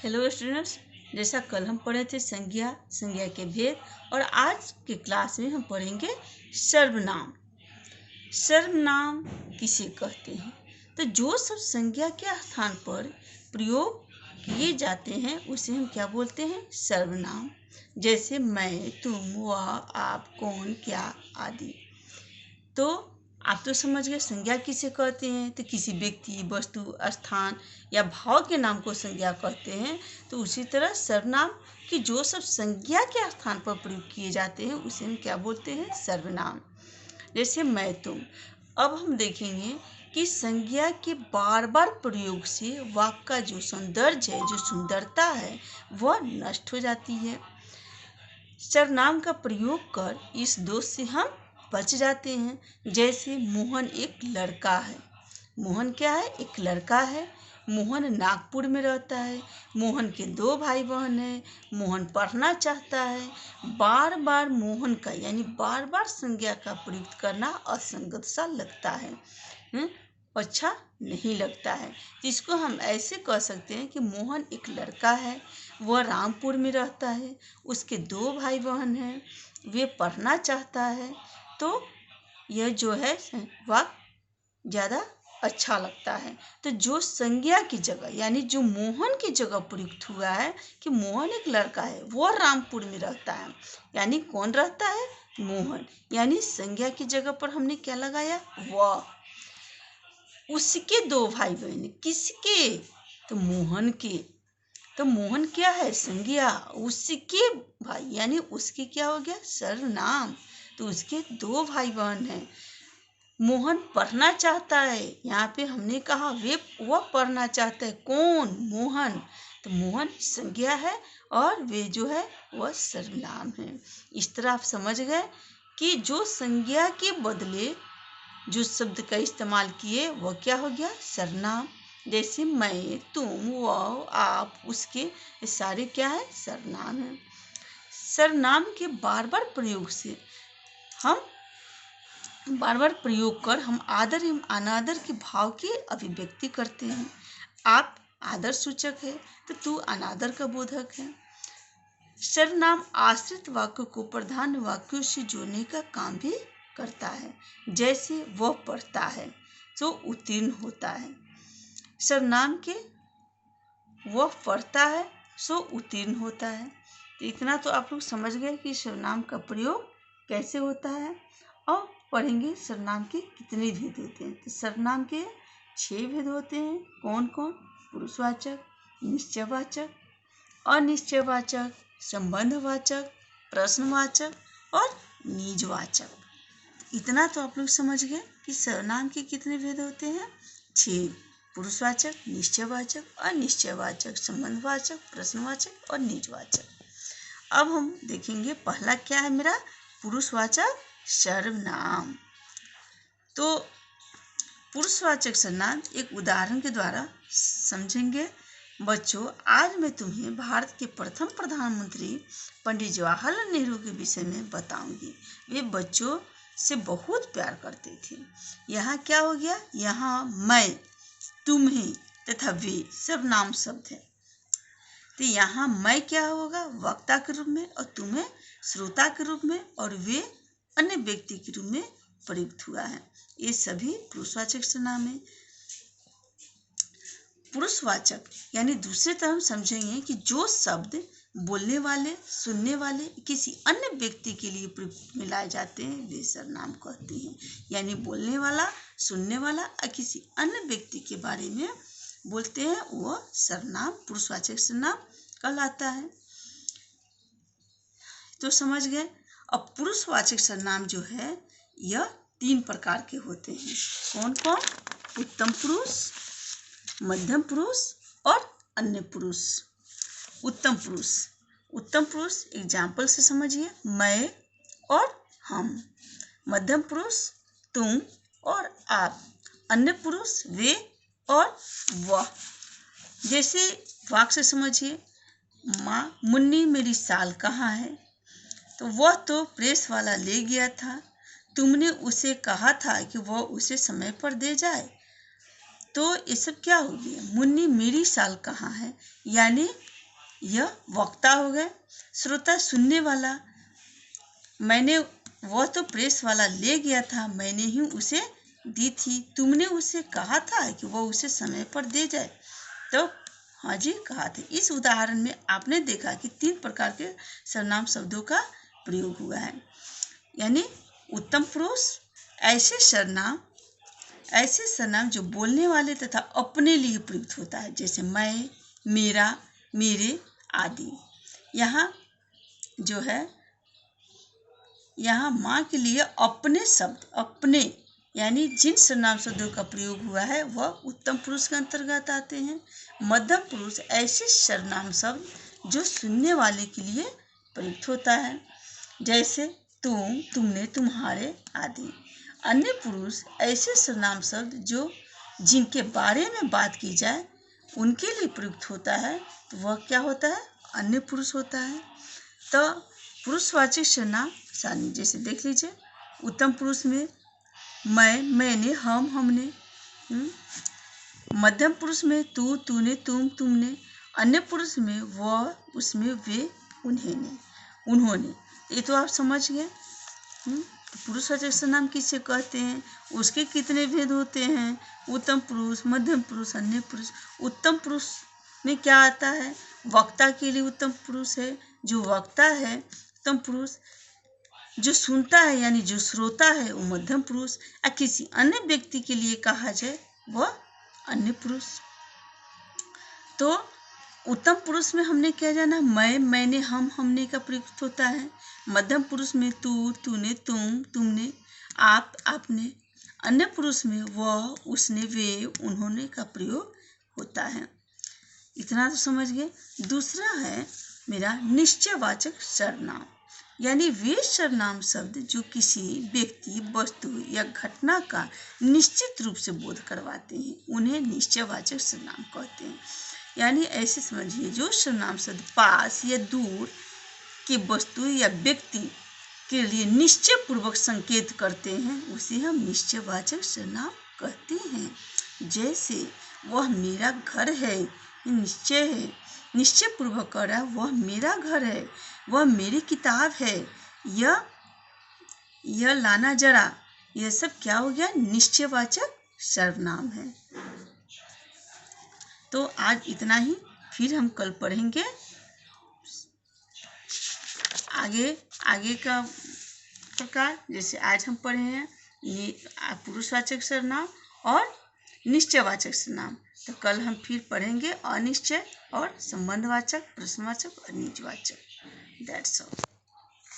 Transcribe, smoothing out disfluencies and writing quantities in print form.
Hello students, जैसा कल हम पढ़े थे संज्ञा के भेद, और आज के क्लास में हम पढ़ेंगे सर्वनाम। सर्वनाम किसे कहते हैं? तो जो सब संज्ञा के स्थान पर प्रयोग किए जाते हैं उसे हम क्या बोलते हैं? सर्वनाम। जैसे मैं, तुम, वह, आप, कौन, क्या आदि। तो आप तो समझ गए संज्ञा किसे कहते हैं। तो किसी व्यक्ति, वस्तु, स्थान या भाव के नाम को संज्ञा कहते हैं। तो उसी तरह सर्वनाम कि जो सब संज्ञा के स्थान पर प्रयोग किए जाते हैं उसे हम क्या बोलते हैं? सर्वनाम। जैसे मैं, तुम। अब हम देखेंगे कि संज्ञा के बार बार प्रयोग से वाक्य का जो सौंदर्य है, जो सुंदरता है, वह नष्ट हो जाती है। सर्वनाम का प्रयोग कर इस दोष से हम बच जाते हैं। जैसे मोहन एक लड़का है। मोहन क्या है? एक लड़का है। मोहन नागपुर में रहता है। मोहन के 2 भाई बहन हैं। मोहन पढ़ना चाहता है। बार बार मोहन का यानी बार बार संज्ञा का प्रयोग करना असंगत सा लगता है, अच्छा नहीं लगता है। इसको हम ऐसे कह सकते हैं कि मोहन एक लड़का है, वह रामपुर में रहता है, उसके 2 भाई बहन हैं, वे पढ़ना चाहता है। तो यह जो है वह ज़्यादा अच्छा लगता है। तो जो संज्ञा की जगह यानी जो मोहन की जगह प्रयुक्त हुआ है कि मोहन एक लड़का है, वो रामपुर में रहता है, यानी कौन रहता है? मोहन। यानी संज्ञा की जगह पर हमने क्या लगाया? वह। उसके 2 भाई बहन। किसके? तो मोहन के। तो मोहन क्या है? संज्ञा। उसके भाई यानी उसके क्या हो गया? सर्वनाम। तो उसके 2 भाई बहन हैं। मोहन पढ़ना चाहता है। यहाँ पे हमने कहा वह पढ़ना चाहता है। कौन? मोहन। तो मोहन संज्ञा है और वे जो है वह सर्वनाम है। इस तरह आप समझ गए कि जो संज्ञा के बदले जो शब्द का इस्तेमाल किए वह क्या हो गया? सर्वनाम। जैसे मैं, तुम, वह, आप, उसके, ये सारे क्या है? सर्वनाम है। सर्वनाम के बार बार प्रयोग से हम आदर एवं अनादर के भाव की अभिव्यक्ति करते हैं। आप आदर सूचक है तो तू अनादर का बोधक है। सर्वनाम आश्रित वाक्यों को प्रधान वाक्यों से जोड़ने का काम भी करता है। जैसे वह पढ़ता है तो उत्तीर्ण होता है। सर्वनाम के वह पढ़ता है सो उत्तीर्ण होता है। तो इतना तो आप लोग समझ गए कि सर्वनाम का प्रयोग कैसे होता है। और पढ़ेंगे सर्वनाम के कितने भेद होते हैं। तो सर्वनाम के 6 भेद होते हैं। कौन कौन? पुरुषवाचक, निश्चयवाचक, अनिश्चयवाचक, संबंधवाचक, प्रश्नवाचक और निजवाचक। इतना तो आप लोग समझ गए कि सर्वनाम के कितने भेद होते हैं? 6। पुरुषवाचक, निश्चयवाचक, अनिश्चयवाचक, संबंधवाचक, प्रश्नवाचक और निजवाचक। अब हम देखेंगे पहला क्या है मेरा? पुरुषवाचक सर्वनाम। तो पुरुषवाचक सर्वनाम एक उदाहरण के द्वारा समझेंगे। बच्चों, आज मैं तुम्हें भारत के प्रथम प्रधानमंत्री पंडित जवाहरलाल नेहरू के विषय में बताऊंगी। वे बच्चों से बहुत प्यार करते थे। यहाँ क्या हो गया? यहाँ मैं, तुम्हें तथा वे सब नाम शब्द है। तो यहाँ मैं क्या होगा? वक्ता के रूप में, और तुम्हें श्रोता के रूप में, और वे अन्य व्यक्ति के रूप में प्रयुक्त हुआ है। ये सभी पुरुषवाचक सर्वनाम है। पुरुषवाचक यानी दूसरे तरह हम समझेंगे कि जो शब्द बोलने वाले, सुनने वाले, किसी अन्य व्यक्ति के लिए प्रयुक्त में लाए जाते हैं वे सर्वनाम कहते हैं। यानी बोलने वाला, सुनने वाला और किसी अन्य व्यक्ति के बारे में बोलते हैं वह सर्वनाम पुरुषवाचक सर्वनाम कहलाता है। तो समझ गए। अब पुरुषवाचक सर्वनाम जो है यह 3 प्रकार के होते हैं। कौन कौन? उत्तम पुरुष, मध्यम पुरुष और अन्य पुरुष। उत्तम पुरुष। उत्तम पुरुष एग्जाम्पल से समझिए, मैं और हम। मध्यम पुरुष तुम और आप। अन्य पुरुष वे और वह। जैसे वाक्य से समझिए, माँ, मुन्नी मेरी साल कहाँ है? तो वह तो प्रेस वाला ले गया था। तुमने उसे कहा था कि वह उसे समय पर दे जाए। तो ये सब क्या हो गया? मुन्नी मेरी साल कहाँ है? यानी यह वक्ता हो गए। श्रोता सुनने वाला, मैंने, वह तो प्रेस वाला ले गया था, मैंने ही उसे दी थी, तुमने उसे कहा था कि वह उसे समय पर दे जाए। तो हाँ जी, कहा था। इस उदाहरण में आपने देखा कि 3 प्रकार के सर्वनाम शब्दों का प्रयोग हुआ है। यानी उत्तम पुरुष, ऐसे सर्वनाम जो बोलने वाले तथा अपने लिए प्रयुक्त होता है, जैसे मैं, मेरा, मेरे आदि। यहाँ जो है, यहाँ माँ के लिए अपने शब्द, अपने यानी जिन सर्वनाम शब्दों का प्रयोग हुआ है वह उत्तम पुरुष के अंतर्गत आते हैं। मध्यम पुरुष ऐसे सर्वनाम शब्द जो सुनने वाले के लिए प्रयुक्त होता है, जैसे तुम, तुमने, तुम्हारे आदि। अन्य पुरुष ऐसे सर्वनाम शब्द जो जिनके बारे में बात की जाए उनके लिए प्रयुक्त होता है, तो वह क्या होता है? अन्य पुरुष होता है। तो पुरुषवाचक सर्वनाम सारणी जैसे देख लीजिए, उत्तम पुरुष में मैं, मैंने, हम, हमने। मध्यम पुरुष में तू, तूने, तुम, तुमने। अन्य पुरुष में वह, उसमें वे, उन्होंने। ये तो आप समझ गए। पुरुषवाचक सर्वनाम किसे कहते हैं, उसके कितने भेद होते हैं? उत्तम पुरुष, मध्यम पुरुष, अन्य पुरुष। उत्तम पुरुष में क्या आता है? वक्ता के लिए उत्तम पुरुष है, जो वक्ता है उत्तम पुरुष। जो सुनता है यानी जो श्रोता है वो मध्यम पुरुष। या किसी अन्य व्यक्ति के लिए कहा जाए वह अन्य पुरुष। तो उत्तम पुरुष में हमने क्या जाना? मैं, मैंने, हम, हमने का प्रयुक्त होता है। मध्यम पुरुष में तू, तूने, तुम, तुमने, आप, आपने। अन्य पुरुष में वह, उसने, वे, उन्होंने का प्रयोग होता है। इतना तो समझ गए। दूसरा है मेरा निश्चयवाचक सर्वनाम, यानी वे सर्वनाम शब्द जो किसी व्यक्ति, वस्तु या घटना का निश्चित रूप से बोध करवाते हैं, उन्हें निश्चयवाचक सर्वनाम कहते हैं। यानी ऐसे समझिए, जो सर्वनाम शब्द पास या दूर की वस्तु या व्यक्ति के लिए निश्चय पूर्वक संकेत करते हैं, उसे हम निश्चयवाचक सर्वनाम कहते हैं। जैसे वह मेरा घर है, निश्चय है, निश्चय पूर्वक कर रहा है, वह मेरा घर है, वह मेरी किताब है, यह लाना जरा। यह सब क्या हो गया? निश्चयवाचक सर्वनाम है। तो आज इतना ही, फिर हम कल पढ़ेंगे आगे का प्रकार। जैसे आज हम पढ़े हैं पुरुषवाचक सर्वनाम और निश्चयवाचक सर्वनाम, तो कल हम फिर पढ़ेंगे अनिश्चय और संबंधवाचक, प्रश्नवाचक और निजवाचक। That's all.